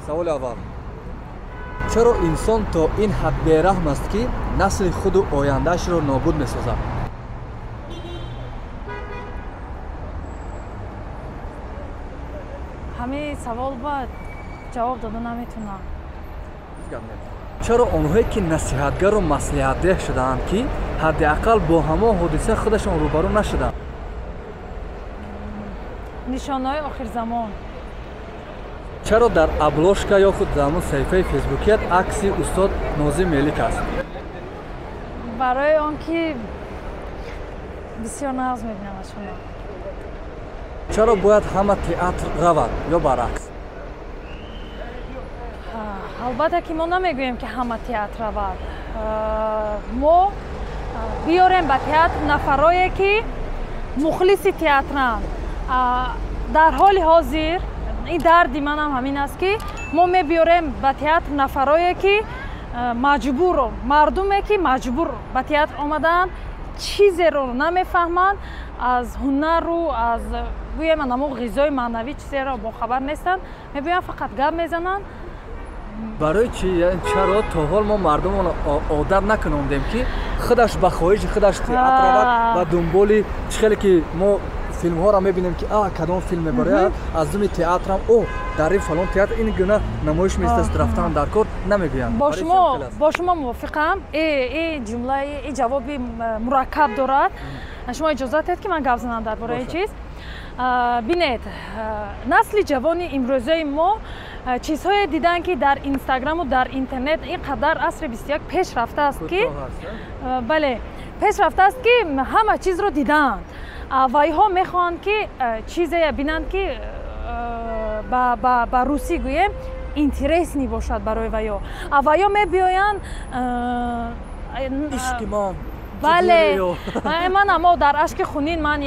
саволи аввал. чаро инсон то ин ҳад бераҳм аст ки насли худу ояндаашро нобуд месозад? ҳамаи савол ба ҷавоб дода наметунам. чаро онҳое ки насиҳатгару маслиҳатдеҳ шудаанд ки ҳадди ақал бо ҳамон ҳодиса худашон рӯбарӯ нашуданд? нишонаҳои охирзамон. чаро дар аблошка ё худ дар ҳамон саҳифаи фейсбукият акси устод Нозим Мелик аст? барои он ки бисёр нағз мебинамаш шумо. чаро бояд ҳама театр равад ё баръакс? албатта ки мо намегӯем ки ҳама театр равад. мо биёрем ба театр нафарое ки мухлиси театранд. дар ҳоли ҳозир ин дарди манам ҳамин аст ки мо мебиёрем ба театр нафарое ки маҷбур, мардуме ки маҷбур ба театр омадаанд, чизеро намефаҳманд аз ҳунару аз гӯем намо ғизои маънавӣ чизеро бохабар нестанд, мебиёянд фақат гап мезананд. барои чӣ чаро то ҳол мо мардумон одат накунондем ки худаш ба хоҳиши худаш театр равад ва дунболи чӣ хеле ки мо филмҳоро мебинем ки кадом филм мебарояд аз дуни театрам дар ин фалон театр ин гуна намоиш меистост рафтан дар кор намегӯянд. бо шумо мувофиқам. ҷумлаи ҷавоби мураккаб дорад. шумо иҷозат диҳед ки ман гап занам дар бораи чиз. бинед, насли ҷавони имрӯзаи мо чизҳое диданд ки дар инстаграму дар интернет ин қадар асри 21 пеш рафтааст ки бале пеш рафтааст ки ҳама чизро диданд. вайҳо мехоҳанд ки чизе бинанд ки ба русӣ гӯем интересни бошад барои вайҳо. вайҳо мебиёянд ишқимон. бале ман амо дар ашки хунин ман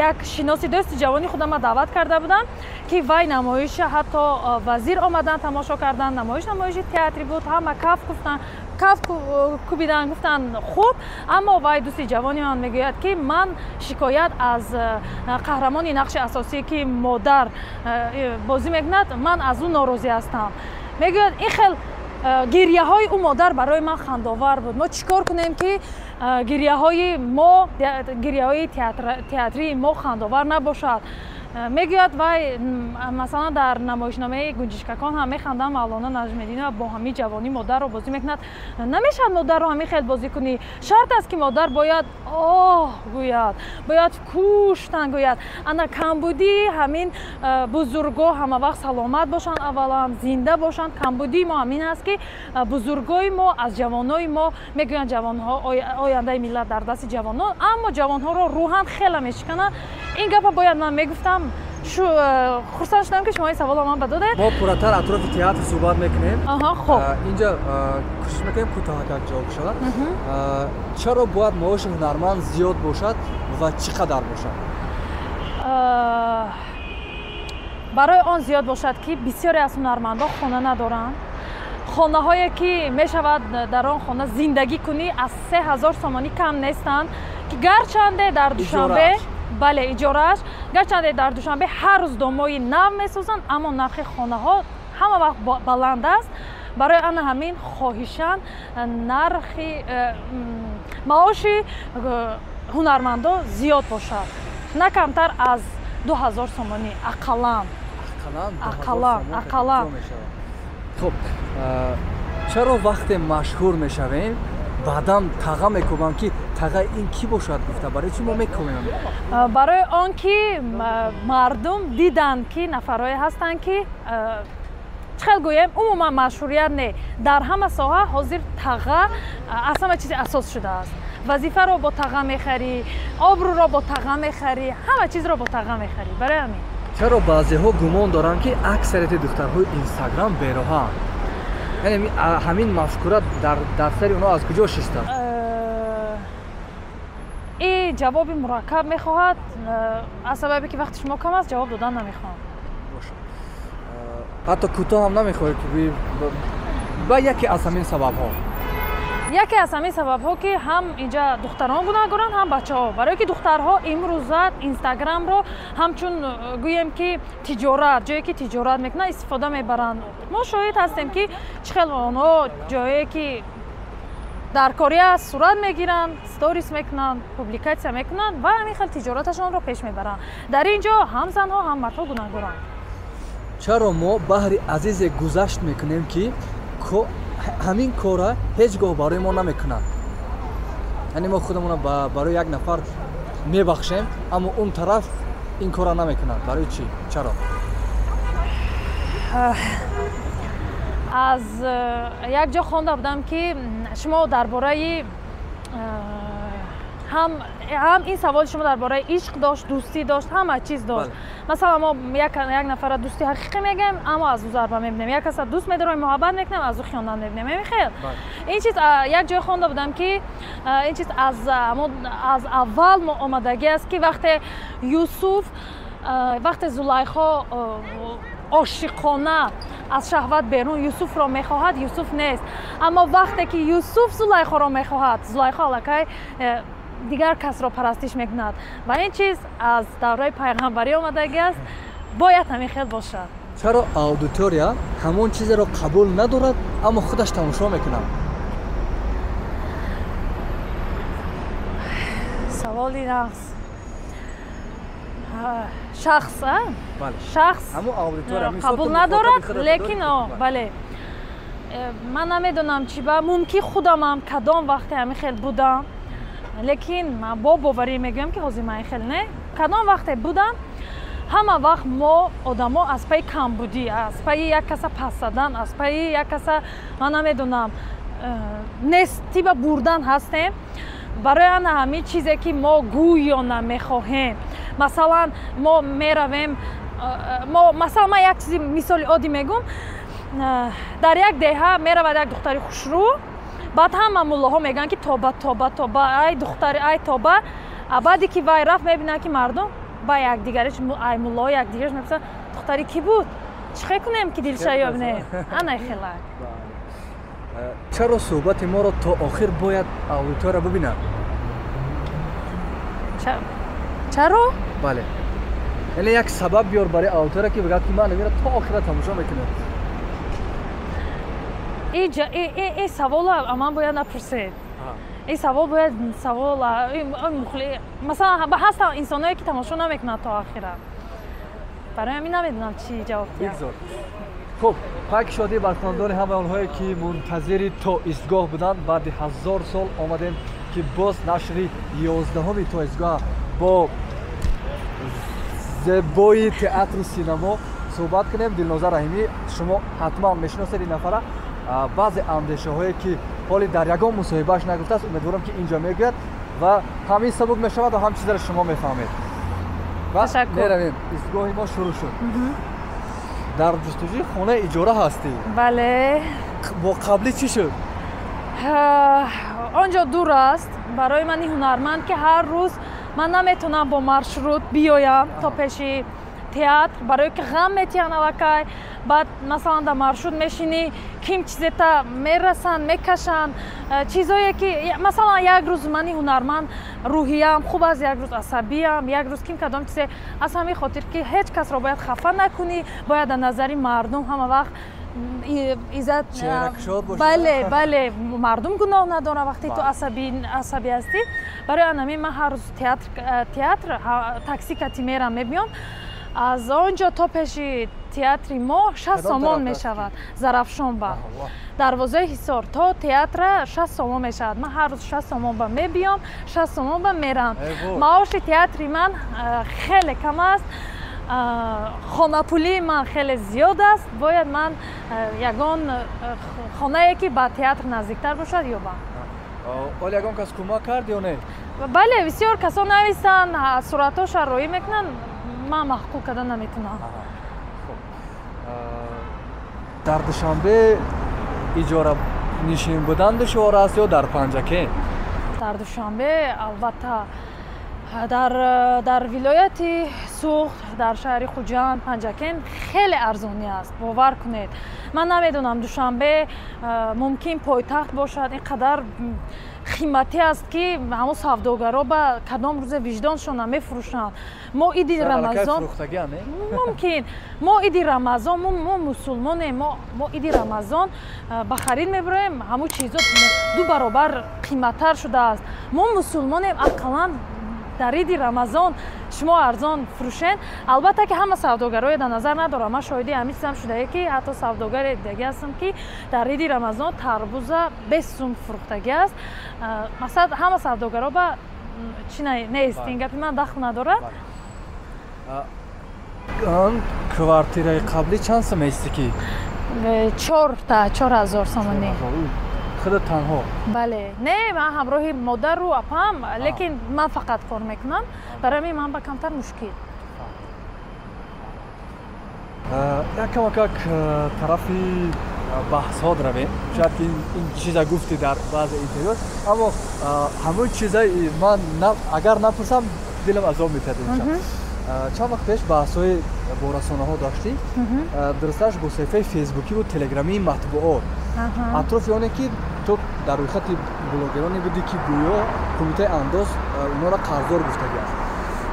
як шиноси дӯсти ҷавони худама даъват карда будам ки вай намоиша ҳатто вазир омадан тамошо карданд. намоиши театри буд. ҳама каф гуфтанд, каф кӯбиданд, гуфтанд хуб. аммо вай дӯсти ҷавони ман мегӯяд ки ман шикоят аз қаҳрамони нақши асосӣ ки модар бозӣ мекунад, ман аз ӯ норозӣ ҳастам. мегӯяд ин хел гирияҳои ӯ модар барои ман хандовар буд. мо чӣ кор кунем ки гирияҳои театрии мо хандовар набошад? мегӯяд вай масалан дар намоишномаи гунҷишкакон ҳам механдам Мавлона Наҷмеддинова бо ҳамин ҷавонӣ модарро бозӣ мекунад. намешавад модарро ҳамин хел бозӣ кунӣ. шарт аст ки модар бояд гӯяд, бояд куштан гӯяд. ана камбудии ҳамин бузургҳо ҳама вақт саломат бошанд, аввалан зинда бошанд. камбудии мо ҳамин аст ки бузургои мо аз ҷавонои мо мегӯянд ҷавонҳо ояндаи миллат дар дасти ҷавонон, аммо ҷавонҳоро рӯҳан хела мешикананд. ин гапа бояд ман мегуфтам. хурсанд шудам ки шумо ин саволро ман ба додед. мо пурратар атрофи театр суҳбат мекунем. хуб. инҷа кӯшиш мекунем кӯтоҳакак ҷавоб шавад. чаро бояд маоши ҳунарманд зиёд бошад ва чӣ қадар бошад? барои он зиёд бошад ки бисёре аз ҳунармандон хона надоранд. хонаҳое ки мешавад дар он хона зиндагӣ кунӣ аз 3000 сомонӣ кам нестанд, ки гарчанде дар душанбе бале иҷорааш гарчанде дар душанбе ҳар рӯз домои нав месозанд, аммо нархи хонаҳо ҳама вақт баланд аст. барои ана ҳамин хоҳишан нархи маоши ҳунармандон зиёд бошад, на камтар аз 2000 сомонӣ ақаллан. хуб, чаро вақте машҳур мешавем баъдан таға мекӯбам ки таға ин кӣ бошад гуфта барои чӣ мо мекӯбем? барои он ки мардум диданд ки нафарое ҳастанд ки чӣ хел гӯем умуман машҳурият не, дар ҳама соҳа ҳозир таға аз ҳама чизи асос шудааст. вазифаро бо таға мехарӣ, обрӯро бо таға мехарӣ, ҳама чизро бо таға мехарӣ. барои ҳамин чаро баъзеҳо гумон доранд ки аксарияти духтарҳои инстаграм бероҳаанд? яъне ҳамин мафкура дар сари онҳо аз куҷо шистад? ин ҷавоби мураккаб мехоҳад. аз сабабе ки вақти шумо кам аст ҷавоб додан намехоҳам. ҳатто кӯтоҳ ҳам намехоҳед ки ба яке аз ҳамин сабабҳо? яке аз ҳамин сабабҳо ки ҳам инҷа духтарон гунаҳгоранд, ҳам бачаҳо. Барое ки духтарҳо имрӯза инстаграмро ҳамчун гӯем ки тиҷорат, ҷое ки тиҷорат мекунанд, истифода мебаранд. Мо шоҳид ҳастем ки чӣ хел онҳо ҷое ки дар кори аст сурат мегиранд, сторис мекунанд, публикатсия мекунанд ва ҳамин хел тиҷораташонро пеш мебаранд. Дар ин ҷо ҳам занҳо, ҳам мардҳо гунаҳгоранд. чаро мо баҳри азизе гузашт мекунем ки ҳамин кора ҳеҷ гоҳ барои мо намекунанд. яъне мо худамона барои як нафар мебахшем, аммо он тараф ин кора намекунад. Барои чӣ? Чаро? аз як ҷо хонда будам ки шумо дар бораи ҳам ин саволи шумо дар бораи ишқ дошт, дӯстӣ дошт, ҳама чиз дошт. Масалан мо як нафара дӯсти ҳақиқӣ мегӯем, аммо аз ӯ зарба мебинем. Як каса дӯст медорем, муҳаббат мекунем, аз ӯ хиёнат мебинем. Мехел. Ин чиз як ҷое хонда будам ки ин чиз аз аввал омадагӣ аст ки вақте Зулайхо ошиқона аз шаҳват берун Юсуфро мехоҳад, Юсуф нест. Аммо вақте ки Юсуф Зулайхоро мехоҳад, Зулайхо аллакай дигар касро парастиш мекунад. Ва ин чиз аз давраи пайғамбарӣ омадагӣ аст, бояд ҳамин хел бошад. чаро аудитория ҳамон чизеро қабул надорад, аммо худаш тамошо мекунад? саволи нағз. шахс шахс қабул надорад, лекин бале ман намедонам чӣ ба мумкин худамам кадом вақте ҳамин хел будам, лекин ман бо боварӣ мегӯям ки ҳозир ман ин хел не. Кадом вақте будам, ҳама вақт мо одамо аз пайи камбудӣ, аз пайи як каса паст задан, аз пайи як каса ман намедонам нестиба бурдан ҳастем. барои ана ҳамин чизе ки мо гӯёна мехоҳем. Масалан мо меравем, масалан ман як чизи мисоли оддӣ мегӯм. Дар як деҳа меравад як духтари хушрӯ, баъд ҳама муллоҳо мегӯянд ки тоба тоба тоба, ай духтари ай тоба. Баъде ки вай рафт мебинад ки мардум ба якдигараш ай муллоҳо якдигараш мепурсанд духтари кӣ буд? Чӣ хел кунем ки дилшаёб не? Ана хелак. чаро суҳбати моро то охир бояд аудитория бибинад? чаро? бале, яъне як сабаб биёр барои аудитория ки бигӯяд ки ман инро то охира тамошо мекунем. ин савола аман бояд напурсед. ин савол бояд савола масалан ҳастан инсоное ки тамошо намекунанд то охира. барои ҳамин намедонам чӣ ҷавоб диҳам. хуб, пак шодӣ бар хонадони ҳамаи онҳое ки мунтазири то истгоҳ буданд. баъди 1000 сол омадем ки боз нашри 11-уми то истгоҳ бо зебои театру синамо суҳбат кунем. Дилноза Раҳимӣ, шумо ҳатман мешиносед ин нафара. баъзе андешаҳое ки ҳоли дар ягон мусоҳибааш нагуфтааст, умедворам ки инҷо мегӯяд ва ҳамин сабук мешавад ва ҳам чизеро шумо мефаҳмед. меравем, истгоҳи мо шурӯъ шуд. дар ҷустуҷӯи хонаи иҷора ҳастӣ? бале. бо қаблӣ чӣ шуд? он ҷо дур аст барои мани ҳунарманд ки ҳар рӯз ман наметавонам бо маршрут биёям то пеши театр, барое ки ғам метиҳанд аллакай. баъд масалан дар маршрут мешинӣ, ким чизета мерасанд, мекашанд чизое ки масалан як рӯз мани ҳунарманд рӯҳиям хуб аст, як рӯз асабиям, як рӯз ким кадом чизе. аз ҳамин хотир ки ҳеҷ касро бояд хафа накунӣ, бояд дар назари мардум ҳама вақт иззат. бале мардум гуноҳ надорад вақте ту асаби ҳастӣ. барои анамин ман ҳар рӯз театр такси кати мерам мебиём. аз он ҷо то пеши театри мо 60 сомон мешавад. зарафшонба дарвозаи ҳисор то театра 60 сомон мешавад. ман ҳар рӯз 60 сомонба мебиём, 60 сомонба мерам. маоши театри ман хеле кам аст, хонапулии ман хеле зиёд аст. бояд ман ягон хонае ки ба театр наздиктар бошад ёбам. оли ягон кас кӯмак кард ё не? бале, бисёр касон нависанд, суратҳоша роӣ мекунанд, ман маҳқул кардан наметавонам. дар душанбе иҷора нишин будан душвор аст ё дар панҷакен? дар душанбе албатта дар вилояти суғд дар шаҳри хуҷанд панҷакен хеле арзонӣ аст, бовар кунед. Ман намедонам душанбе мумкин пойтахт бошад, ин қадар қиматӣ аст ки ҳамон савдогаро ба кадом рӯзе виҷдоншон мефурӯшанд. Мо иди рамазон мумкин мо иди рамазон мо мусулмонем, мо иди рамазон ба харид мебароем, ҳамон чизо ду баробар қиматтар шудааст. Мо мусулмонем, ақаллан дар иди рамазон шумо арзон фурӯшен. Албатта ки ҳама савдогарои дар назар надорам. Ман шоҳиди ҳамин чизам шудае ки ҳатто савдогаре дига ҳастам ки дар иди рамазон тарбуза 20 сум фурӯхтагӣ аст. Масалан ҳама савдогаро ба чи нест, ин гапи ман дахл надорад. Он квартираи қаблӣ чанд сум меисти ки? 4000 сомонӣ. Худа танҳо? Бале. Не, ман ҳамроҳи модару апам, лекин ман фақат кор мекунам. Барои ҳамин ман ба камтар мушкил. Якамакак тарафи баҳсҳо равем. Шояд ки ин чиза гуфти дар баъзе интервю, аммо ҳамон чизаи ман агар напурсам дилам азоб метад имшаб. Чанд вақт пеш баҳсҳои бо расонаҳо доштӣ, дурусташ бо саҳифаи фейсбукиву телеграмии матбуот. Атрофи оне ки ту дар рӯйхати блогероне будӣ ки гӯё Кумитаи андоз онҳоро қарздор гуфтагӣ аст.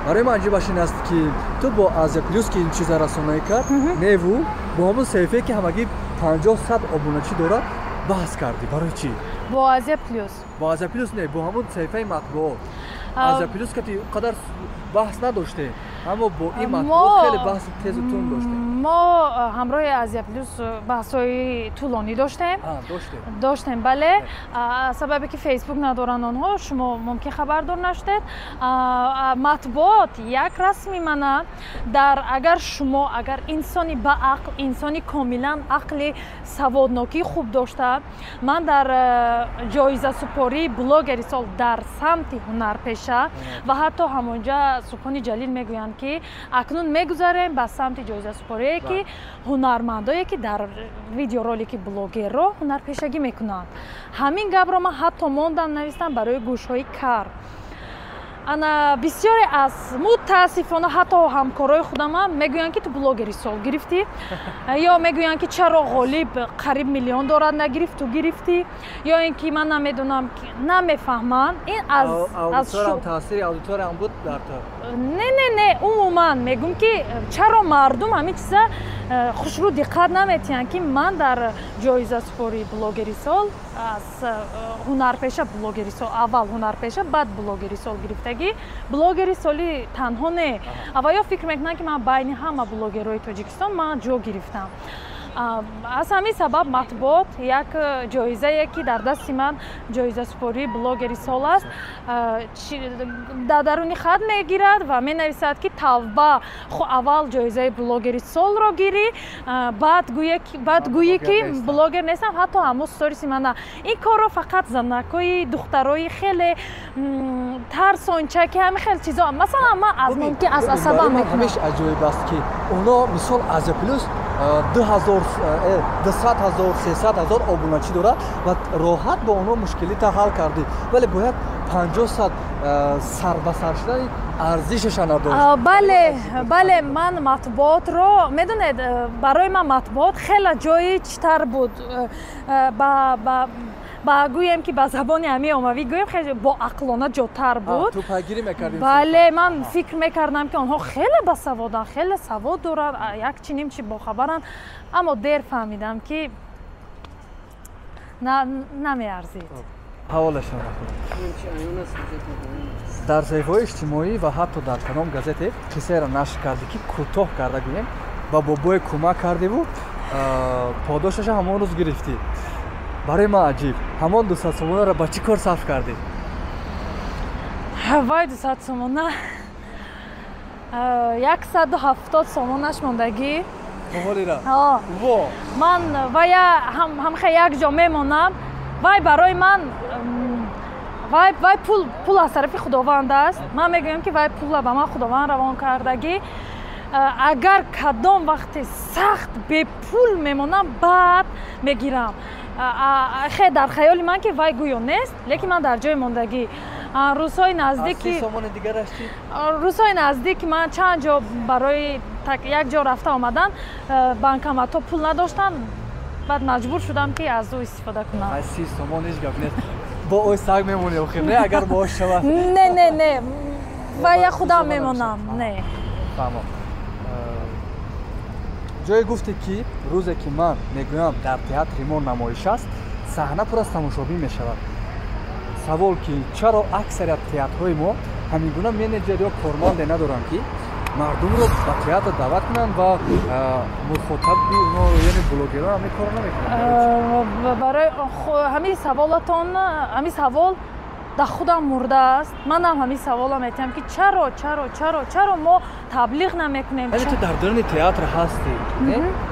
Барои ман аҷиб ин аст ки ту бо Азия Плюс ки ин чиза расонае кард, неву бо ҳамон саҳифае ки ҳамагӣ 50-100 обуначӣ дорад баҳс кардӣ. Барои чӣ? Бо Азия Плюс? Бо Азия Плюс не, бо ҳамон саҳифаи матбуот. Азия Плюс ки қадар баҳс надоштем, аммо бо ин матбуот хеле баҳси тезу тун доштем. Мо ҳамроҳи Азия Плюс баҳсҳои тӯлонӣ доштем, бале. Сабабе ки фейсбук надоранд онҳо, шумо мумкин хабардор наштед. Матбуот як расми мана дар агар инсони баақл, инсони комилан ақли саводнокии хуб дошта, ман дар ҷоизасупории блогери сол дар самти ҳунарпеша ва ҳатто ҳамонҷа Субҳони Ҷалил мегӯянд ки акнун мегузарем ба самти ҷоизасупорие ки ҳунармандое ки дар видеоролики блогерро ҳунарпешагӣ мекунанд. Ҳамин гапро ман ҳатто мондам навистам барои гӯшҳои кар. Ана бисёре аз мутаассифона ҳатто ҳамкорои худам мегӯянд ки ту блогери сол гирифтӣ, ё мегӯянд ки чаро Ғолиб қариб миллион дорад нагирифт, ту гирифтӣ, ё ин ки ман намедонам, намефаҳманд. Ин аз таъсири аудиторияам буд дар ту? Не, умуман мегӯм ки чаро мардум ҳамин чиза хушрӯ диққат наметиҳанд ки ман дар ҷоизасупории блогери сол аз ҳунарпеша блогери сол, аввал ҳунарпеша баъд блогери сол гирифтагӣ, блогери соли танҳо не. Ва ё фикр мекунанд ки ман байни ҳама блогерои Тоҷикистон ман ҷо гирифтам. Аз ҳамин сабаб матбуот як ҷоизае ки дар дасти ман ҷоизасупории блогери сол аст, дар даруни хат мегирад ва менависад ки тавба аввал ҷоизаи блогери солро гирӣ, баъд гӯӣ ки блогер нестам. Ҳатто ҳамон сториси мана ин корро фақат занакои духтарои хеле тарсончаки ҳамин хеле чизо, масалан ман аз мумкин аз асабам мекунам. Ҳамеш аҷоиб аст ки оно мисол Азия Плюс 200,000, 300,000 обуначӣ дорад ва роҳат бо онҳо мушкилита ҳал кардӣ, вале бояд 50-100 сарбасар шудани арзишаша надошт. Бале, ман матбуотро медонед, барои ман матбуот хеле ҷои читар буд. Гӯем ки ба забони ҳамин оммавӣ гӯем хеле боақлона ҷотар буд. Ту пайгирӣ мекардӣ? Бале, ман фикр мекардам ки онҳо хеле басаводанд, хеле савод доранд, як чи ним чи бохабаранд, аммо дер фаҳмидам ки намеарзид. ҳаволашон дар саҳифаҳои иҷтимоӣ ва ҳатто дар каном газете қиссаеро нашр кардӣ ки кӯтоҳ карда гӯем ба бобои кӯмак кардеву подошаша ҳамон рӯз гирифтӣ. Барои ман аҷиб, ҳамон 200 сомонаро ба чӣ кор сарф кардӣ? Вай 200 сомона 170 сомонаш мондагӣ. Ман вая ҳамхе як ҷо мемонам. Вай барои ман вай пул аз тарафи худованд аст. Ман мегӯям ки вай пула ба ман худованд равон кардагӣ. Агар кадом вақте сахт бепул мемонам, баъд мегирам. Дар хаёли ман ки вай гӯё нест, лекин ман дар ҷои мондагӣ рӯзҳои наздики сомони дигараш чӣ? рӯзҳои наздик ман чанд ҷо барои як ҷо рафта омадан банкоматҳо пул надоштанд, баъд маҷбур шудам ки аз ӯ истифода кунам. 30 сомон ҳеҷ гап нест. Бо ой саг мемонӣ охир не агар бош шавад. Не ва я худам мемонам. Не. Фаҳмам. ҷое гуфте ки рӯзе ки ман мегӯям дар театри мо намоиш аст, саҳна пур аз тамошобин мешавад. савол ки чаро аксарият театрҳои мо ҳамин гуна менеҷер ё корманде надоранд ки мардумро ба театр даъват кунанд ва мухотаби онҳоро яъне блогерон ҳам кор намекунанд? барои ҳамин саволатон ҳамин савол дар худам мурдааст. манам ҳамин савола метиҳам ки чаро мо таблиғ намекунем. Вале ту дар даруни театр ҳастӣ,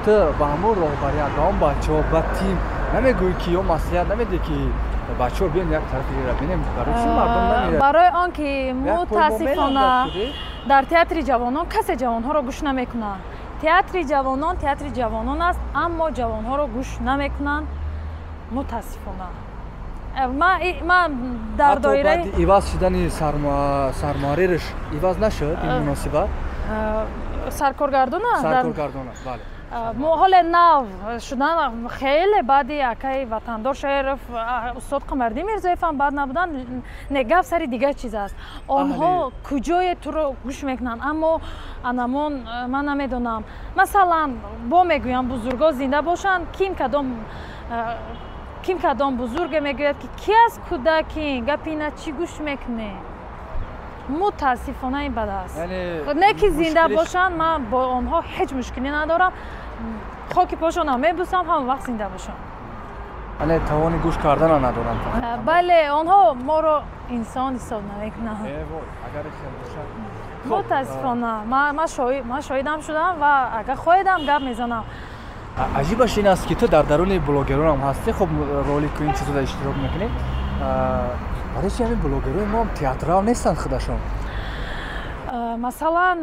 ту ба ҳамон роҳбарият ба он бачаҳо ба тим намегӯӣ ки ё маслиҳат намедиҳӣ ки бачаҳо биён як тарафи бинем барои чӣ мардум намеяд? барои он ки мутаассифона дар театри ҷавонон касе ҷавонҳоро гӯш намекунад. театри ҷавонон аст, аммо ҷавонҳоро гӯш намекунанд. мутаассифона ман дар доираи ҳатто баъди иваз шудани сармуаррирш иваз нашуд ин муносибат? саркоргардона бале. ҳоле нав шудан хеле баъди акаи ватандор шаеров устод қамарди мирзоевам баъд набудан не гап сари дигар чиз аст. онҳо куҷое туро гӯш мекунанд, аммо анамон ман намедонам. масалан бо мегӯям бузурго зинда бошанд, ким кадом бузурге мегӯяд ки ки аст кӯдакин гапина чӣ гӯш мекунӣ. мутаассифона ин бад аст. не ки зинда бошанд, ман бо онҳо ҳеҷ мушкилӣ надорам. хоки пошонам мебусам ҳамон вақт зинда бошам. яъне тавони гӯш карданам надоранд? бале, онҳо моро инсон ҳисоб намекунанд. мутаассифона ман шоҳидам шудам ва агар хоҳедам гап мезанам. аҷибаш ин аст ки ту дар даруни блогерон ҳам ҳастӣ, хуб ролику ин чизода иштирок мекунӣ. барои чи ҳамин блогерои мо ҳам театрал нестанд худашон? масалан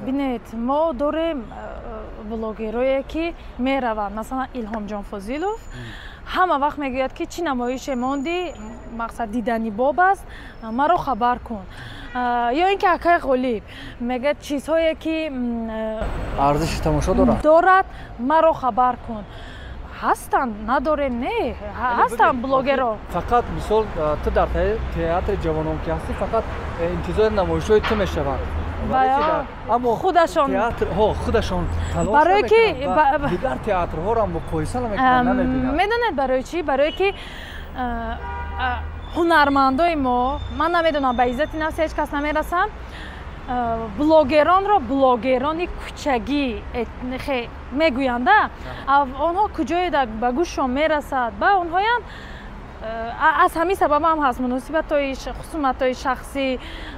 бинед мо дорем блогерое ки мераванд, масалан Илҳомҷон Фозилов ҳама вақт мегӯяд ки чӣ намоише мондӣ, мақсад дидани боб аст, маро хабар кун. ё ин ки акай Ғолиб мегӯяд чизҳое ки арзиши тамошо дорад, маро хабар кун. ҳастанд, надорем не, ҳастанд блогерҳо. фақат мисол ту дар театри ҷавонон ки ҳастӣ, фақат интизори намоишҳои ту мешаванд. аммо худашон талош намекунанд, дигар театрҳоро муқоиса намекунанд, намебинанд. медонед барои чӣ? барое ки ҳунармандои мо, ман намедонам ба иззати нафси ҳеҷ кас намерасам, блогеронро блогерони кӯчагӣ мегӯянда, онҳо куҷое ба гӯшшон мерасад, ба онҳоям аз ҳамин сабабам ҳаст муносибатҳои хусуматҳои шахсӣ,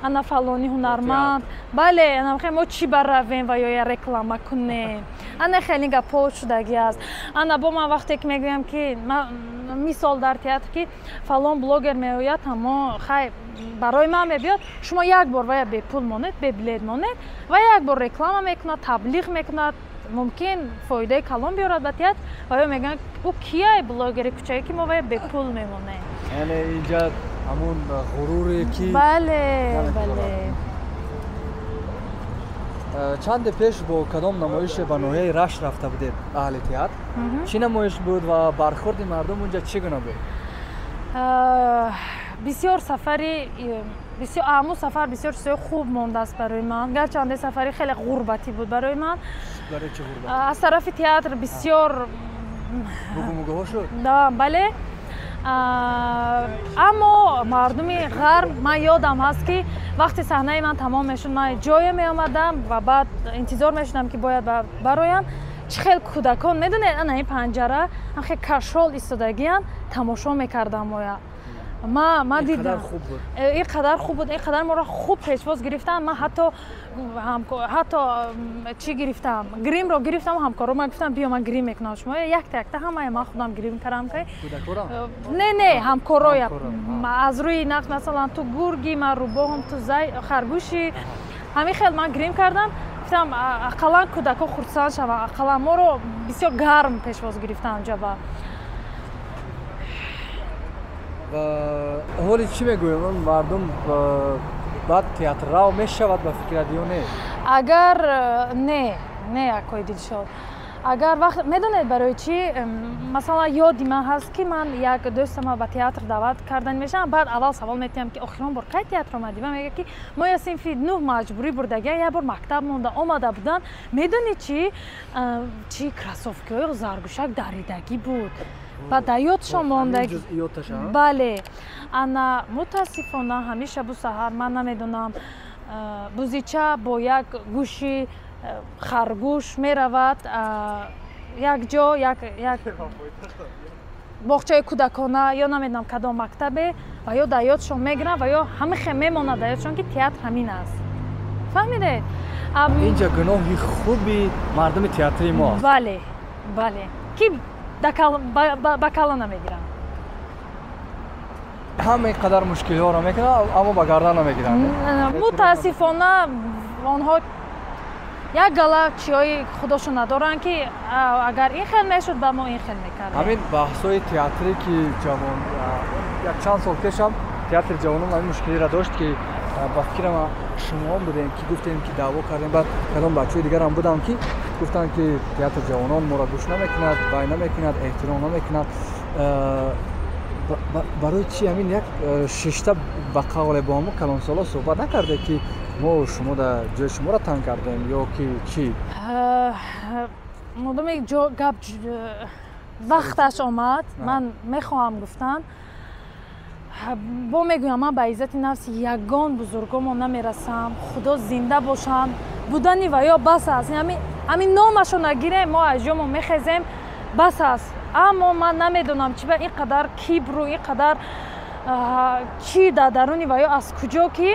ана фалони ҳунарманд, бале мо чӣ баравем ва ё я реклама кунем, ана хеле гапҳо шудагӣ аст. ана бо ман вақте ки мегӯям ки мисол дар театр ки фалон блогер меояд, аммо хай барои ман мебиёд, шумо як бор вая бепул монед, беблед монед ва як бор реклама мекунад, таблиғ мекунад, мумкин фоидаи калон биёрад ба театр ва ё мегӯяд ӯ кияй блогери кӯчагӣ ки мо вая бепул мемонем. яъне инҷа ҳамон ғуруре ки бале. чанде пеш бо кадом намоише ба ноҳияи Рашт рафта будед аҳли театр? чӣ намоиш буд ва бархурди мардум унҷа чӣ гуна буд? бисёр сафари ҳамун сафар бисёр чизҳои хуб мондааст барои ман, гарчанде сафари хеле ғурбатӣ буд барои ман. барои чӣ ғурбат? аз тарафи театр бисёр бугумугоҳо шуд? бале. аммо мардуми ғарб, ман ёдам ҳаст ки вақти саҳнаи ман тамом мешуд, ман ҷое меомадам ва баъд интизор мешудам ки бояд бароям. чӣ хел кӯдакон медонед, ана ин панҷара хеле кашол истодагиян, тамошо мекардам моя. ман дидам ин қадар хуб буд, ин қадар моро хуб пешвоз гирифтам. ман ҳатто чӣ гирифтам, гримро гирифтам, ҳамкорома гуфтам биё ман грим мекунам шумо, якта ҳамаи ман худам грим кардам. не ҳамкороя аз рӯи нақш, масалан ту гурги, ман рӯбоҳам, ту харгӯши, ҳамин хел ман грим кардам. гуфтам ақаллан кӯдакҳо хурсанд шаванд, ақаллан моро бисёр гарм пешвоз гирифтам ҷаба. ва ҳоли чӣ мегӯем он мардум баъд театррав мешавад ба фикрад ё не? агар не акои Дилшод, агар вақт медонед барои чӣ масалан ёди ман ҳаст ки ман як дӯстама ба театр даъват кардан мешавам, баъд аввал савол метиҳам ки охирон бор кай театр омадӣ? Ва мега ки мо я синфи 9 маҷбурӣ бурдагиам, як бор мактаб монда омада будан. Медонӣ чӣ красовкиҳои заргӯшак даридагӣ буд, ба даёдшон мондагӣ. Бале, ана мутаассифона ҳамеша бу саҳар ман намедонам бузича бо як гӯши харгӯш меравад як ҷо, як боғчаи кӯдакона ё намедонам кадом мактабе ва ё дар ёдшон мегиранд ва ё ҳамихе мемонад дар ёдшон ки театр ҳамин аст. Фаҳмидед? Инҷа гуноҳи хуби мардуми театри мост. Бале, ки ба кала намегиранд. ҳама ин қадар мушкилиҳоро мекунанд, аммо ба гардан намегиранд. Мутаассифона онҳо як гала чиҳои худошон надоранд ки агар ин хел мешуд ба мо ин хел мекардем. ҳамин баҳсҳои театрӣ ки ҷавон як чанд сол пешам театри ҷавонон ҳамин мушкилиро дошт ки ба фикрам шумоам будем ки гуфтем ки даъво кардем, баъд кадом бачаҳои дигарам буданд ки гуфтанд ки театри ҷавонон моро гӯш намекунад, бай намекунад, эҳтиром намекунад. барои чӣ ҳамин як шишта ба қавле бо мо калонсоло суҳбат накарде ки мо шумо дар ҷои шуморо танг кардем ё ки чӣ? модоме гап вақташ омад, ман мехоҳам гуфтан. бо мегӯям ман ба иззати нафси ягон бузургомон намерасам. Худо зинда бошанд. Будани ва ё бас аст. ҳамин номашо нагирем, мо аз ҷомон мехезем, бас аст. аммо ман намедонам чӣ ба ин қадар кибру ин қадар чӣ дар даруни ва ё аз куҷо ки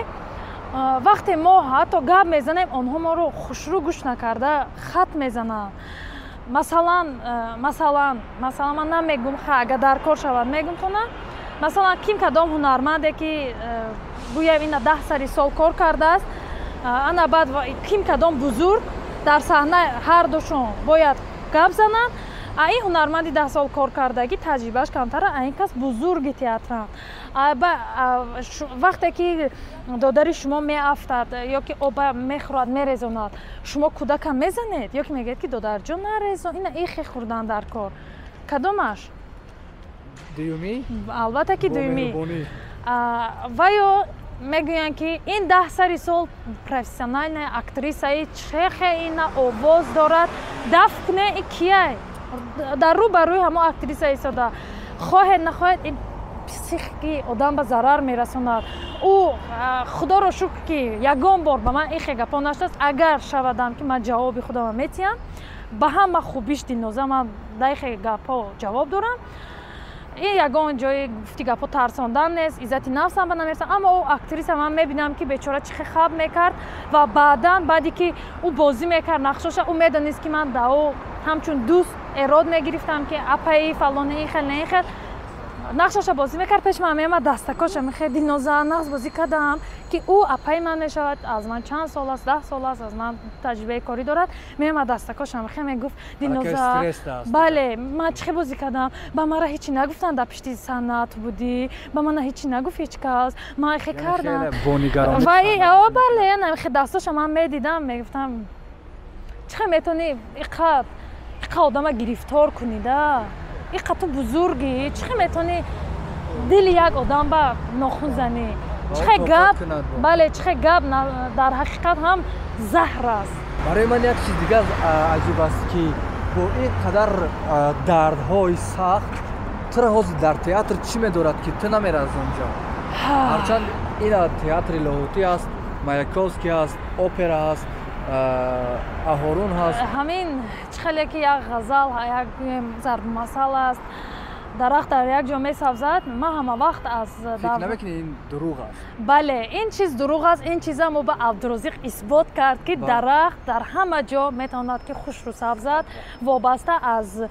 вақте мо ҳатто гап мезанем, онҳо моро хушрӯ гӯш накарда хат мезананд. масалан ман намегӯм агар дар кор шавад мегӯм хона. Масалан ким кадом ҳунарманде ки гӯям ина 10 сари сол кор кардааст, ана баъд ким кадом бузург дар саҳна ҳардушон бояд гап зананд. این هنرمندی 10 سال کار کردگی تجربهش کمتره، این کس بزرگ تئاترن. وقتی که دادری شما میافتد یا که آب میخورد میرزوند، شما کودک هم میزنید یا که میگید که دادر جون نرزون، این ایخی خوردن در کار. کدومش؟ دومی؟ البته که دومی. و یا میگویند که این 10 سال پروفسیونال اکتریسایی چه این آواز دارد، دفع کنه این کیه؟ در رو بر روی همه اکتریسا ایستاده، خواهد نخواهد این پسیخی آدم به ضرر میرسوند. او خدا رو شکر که یگان بار به من این گپا نشد. اگر شودم که من جواب خودم میتیم، به همه خوبیش دلنوزه من دایخ گپا جواب دارم. این یگان جای گفتی گپا ترساندن نیست، عزت نفس هم نمیرسه. اما او اکتریسا من میبینم که بیچاره چه خواب میکرد و بعدی که او بازی میکرد نقشش، او میدونست که من داو همچون دوست اراد میگرفتم که اپای فلانه این خیلی این خیلی نقشش بازی میکرد. پیش من میامد دستکاش خیلی نازنین نقش بازی کردم که او اپای من میشود. از من چند سال است، 10 سال است، از من تجربه کاری دارد. میامد دستکاش خیلی میگفت دینوزا بله من چه بازی کردم، با مرا هیچی نگفتن، در پشت صحنه بودی، با من هیچی نگفت هیچ کس، من خیلی کردم و او بله نه خیلی دستاش من میدیدم میگفتم چه میتونی اینقدر آدم گرفتار کنی دا، اینقدر تو بزرگی، چه میتونی دل یک آدم با ناخون زنی؟ چه گپ بله چه گپ در حقیقت هم زهر است. برای من یک چیز دیگه عجیب است که با این قدر دردهای سخت تو حاضر در تئاتر چی میدارد که تو نمیری از اونجا؟ هرچند این تئاتر لاهوتی است، مایاکوفسکی است، اپرا است، اهورون هست. همین خیلی که یک غزل یک ضرب مثل است، درخت در یک جا میسبزد. ما همه وقت از فکر نمیکنی این دروغ است؟ بله این چیز دروغ است. این چیزا ما به عبدالرزاق اثبات کرد که درخت در همه جا میتواند که خوش رو سبزد، وابسته از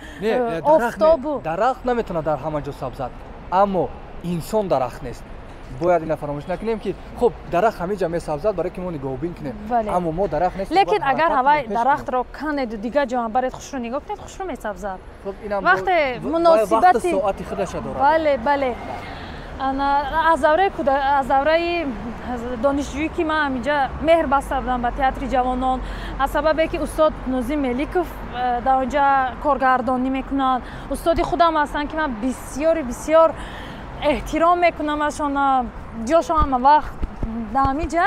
آفتاب. درخت نمیتونه در همه جا سبزد، اما انسان درخت نیست. باید اینا فراموش نکنیم که خب درخت همه جا میسبزد برای که ما نگاهبین کنیم، اما ما درخت نیست. لیکن اگر هوای درخت رو کنید و دیگه جا برید خوش رو نگاه کنید، خوش رو میسبزد. وقت مناسبت ساعت خودش داره. بله аз давраи донишҷӯӣ ки ман ҳаминҷа меҳр баста будам ба театри ҷавонон аз сабабе ки устод Нозим Меликов дар онҷа коргардонӣ мекунад. устоди худам ҳастанд ки ман бисёр эҳтиром мекунам ашон, ҷошон ҳама вақт дар ҳаминҷа.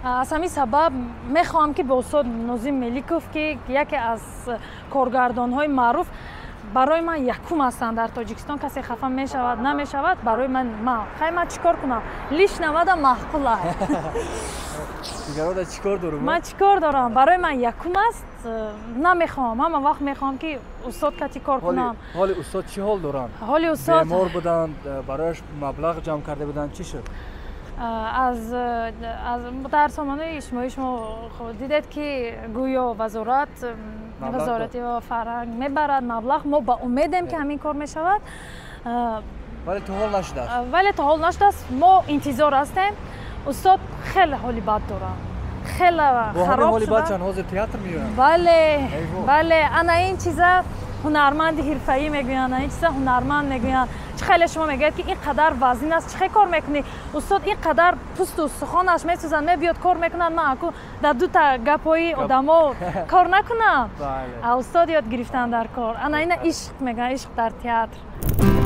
аз ҳамин сабаб мехоҳам ки ба устод Нозим Меликов ки яке аз коргардонҳои маъруф барои ман якум ҳастанд дар Тоҷикистон, касе хафа мешавад намешавад, барои ман хай ман чӣ кор кунам? Лиш навада маъқул аст. Дигарода чӣ кор дорум? Ман чӣ кор дорам? Барои ман якум аст. Намехоҳам, ҳама вақт мехоҳам ки устод кати кор кунам. ҳоли устод чӣ ҳол доранд? ҳоли устод бемор буданд, барояш маблағ ҷамъ карда буданд, чӣ шуд? дар сомонаи иҷтимоӣ шумо дидед ки гӯё вазорати фарҳанг мебарад маблағ. мо ба умедем ки ҳамин кор мешавад, вале то ҳол нашудааст. мо интизор ҳастем. устод хеле ҳоли бад дорад, хеле хароб шуда. ҳозир театр меёранд. бале ана ин чиза ҳунарманди ҳирфаӣ мегӯянд, ана ин чиза ҳунарманд мегӯянд. чӣ хеле шумо мегӯяд ки ин қадар вазнин аст, чӣ хеле кор мекунӣ? устод ин қадар пусту сухонаш месӯзад, мебиёд кор мекунад, ман аку дар дута гапҳои одамо кор накунам. устод ёд гирифтан дар кор. ана ина ишқ мегӯянд, ишқ дар театр.